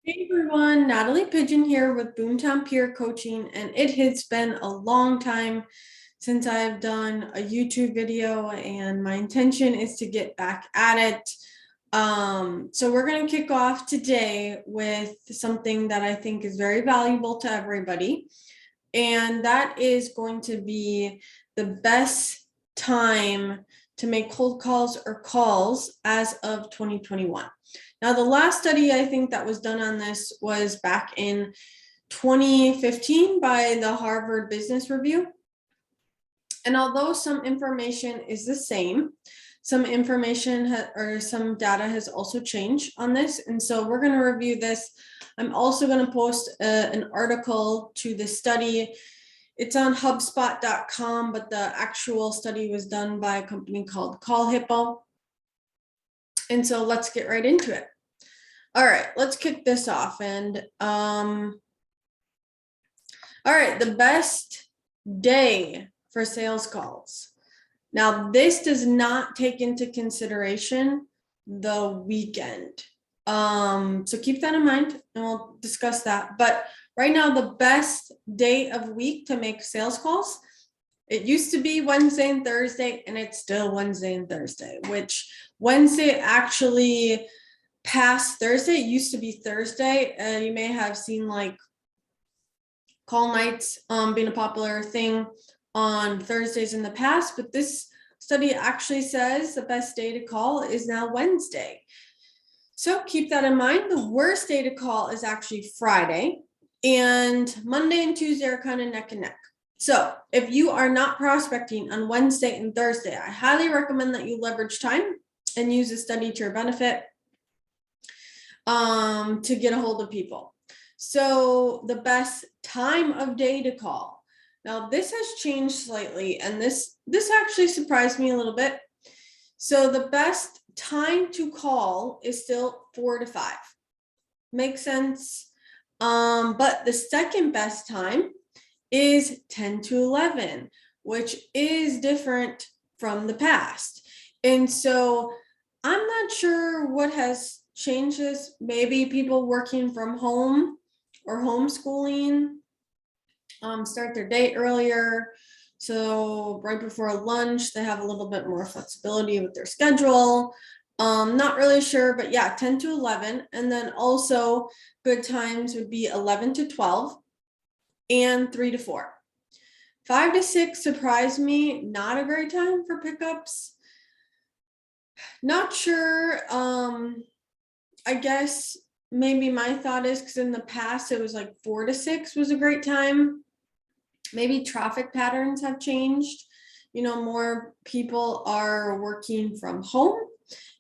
Hey everyone, Natalie Pigeon here with Boomtown Peer Coaching, and it has been a long time since I've done a YouTube video, and my intention is to get back at it. So we're going to kick off today with something that I think is very valuable to everybody, and that is going to be the best time to make cold calls or calls as of 2021. Now, the last study I think that was done on this was back in 2015 by the Harvard Business Review. And although some information is the same, some information or some data has also changed on this. And so we're going to review this. I'm also going to post an article to the study. It's on HubSpot.com, but the actual study was done by a company called CallHippo. And so let's get right into it. All right, let's kick this off. And all right, the best day for sales calls. Now, this does not take into consideration the weekend. So keep that in mind, and we'll discuss that. But right now, the best day of week to make sales calls, it used to be Wednesday and Thursday, and it's still Wednesday and Thursday, which Wednesday actually passed Thursday. It used to be Thursday. You may have seen like call nights being a popular thing on Thursdays in the past, but this study actually says the best day to call is now Wednesday. So keep that in mind. The worst day to call is actually Friday, and Monday and Tuesday are kind of neck and neck. So if you are not prospecting on Wednesday and Thursday, I highly recommend that you leverage time and use the study to your benefit to get a hold of people. So the best time of day to call. Now this has changed slightly, and this actually surprised me a little bit. So the best time to call is still 4 to 5. Makes sense. But the second best time is 10 to 11, which is different from the past. And so I'm not sure what has changed this. Maybe people working from home or homeschooling start their day earlier. So right before lunch, they have a little bit more flexibility with their schedule. Not really sure, but yeah, 10 to 11. And then also good times would be 11 to 12 and 3 to 4. 5 to 6 surprised me. Not a great time for pickups. Not sure. I guess maybe my thought is because in the past it was like 4 to 6 was a great time. Maybe traffic patterns have changed. You know, more people are working from home,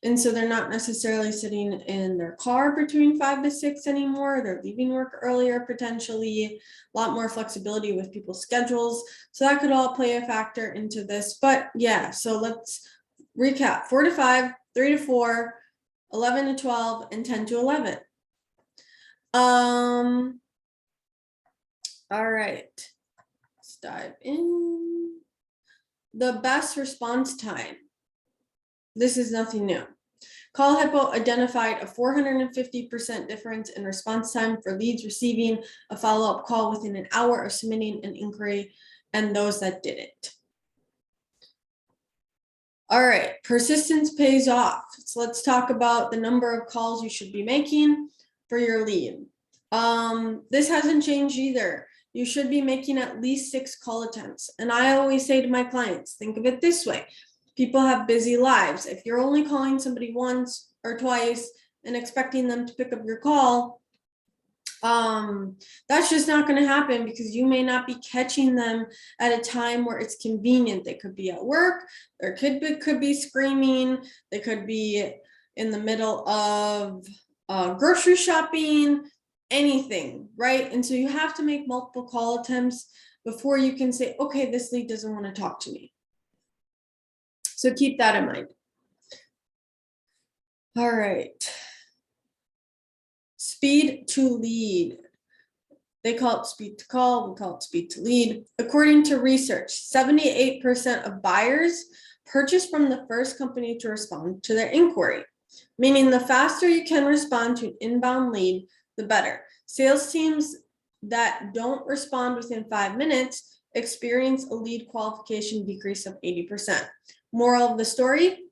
and so they're not necessarily sitting in their car between 5 to 6 anymore. They're leaving work earlier, potentially. A lot more flexibility with people's schedules. So that could all play a factor into this. But yeah, so let's recap. 4 to 5, 3 to 4, 11 to 12, and 10 to 11. All right. Dive in. The best response time. This is nothing new. CallHippo identified a 450% difference in response time for leads receiving a follow-up call within an hour of submitting an inquiry and those that didn't. All right, persistence pays off. So let's talk about the number of calls you should be making for your lead. This hasn't changed either. You should be making at least 6 call attempts. And I always say to my clients, think of it this way. People have busy lives. If you're only calling somebody once or twice and expecting them to pick up your call, that's just not going to happen because you may not be catching them at a time where it's convenient. They could be at work, their kid could be screaming, they could be in the middle of grocery shopping, anything, right? And so you have to make multiple call attempts before you can say, okay, this lead doesn't want to talk to me. So keep that in mind. All right. Speed to lead. They call it speed to call, we call it speed to lead. According to research, 78% of buyers purchase from the first company to respond to their inquiry, meaning the faster you can respond to an inbound lead, the better. Sales teams that don't respond within 5 minutes experience a lead qualification decrease of 80%. Moral of the story,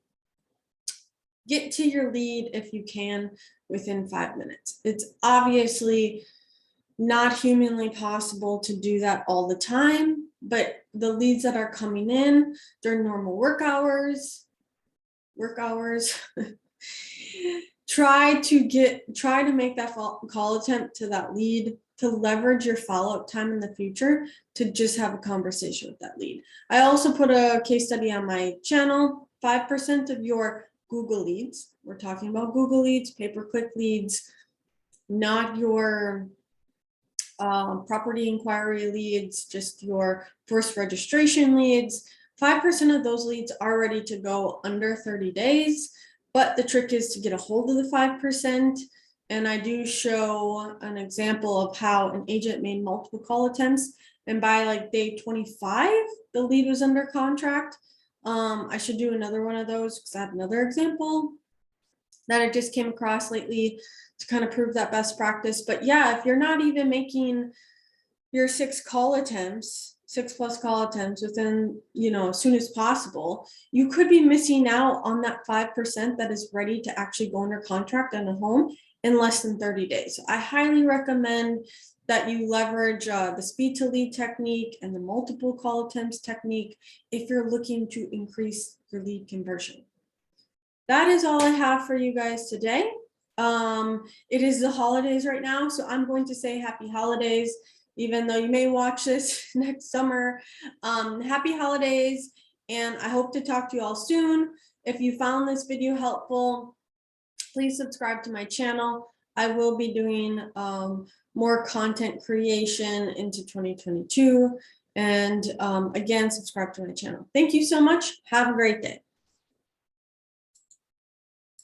get to your lead if you can within 5 minutes. It's obviously not humanly possible to do that all the time, but the leads that are coming in during normal work hours, try to make that call attempt to that lead, to leverage your follow-up time in the future to just have a conversation with that lead. I also put a case study on my channel. 5% of your Google leads, we're talking about Google leads, pay-per-click leads, not your property inquiry leads, just your first registration leads. 5% of those leads are ready to go under 30 days, but the trick is to get a hold of the 5%. And I do show an example of how an agent made multiple call attempts, and by like day 25, the lead was under contract. I should do another one of those because I have another example that I just came across lately to kind of prove that best practice. But yeah, if you're not even making your 6+ call attempts within, as soon as possible, you could be missing out on that 5% that is ready to actually go under contract on a home in less than 30 days. So I highly recommend that you leverage the speed to lead technique and the multiple call attempts technique if you're looking to increase your lead conversion. That is all I have for you guys today. It is the holidays right now, so I'm going to say happy holidays, even though you may watch this next summer. Happy holidays, and I hope to talk to you all soon. If you found this video helpful, please subscribe to my channel. I will be doing more content creation into 2022. And again, subscribe to my channel. Thank you so much. Have a great day.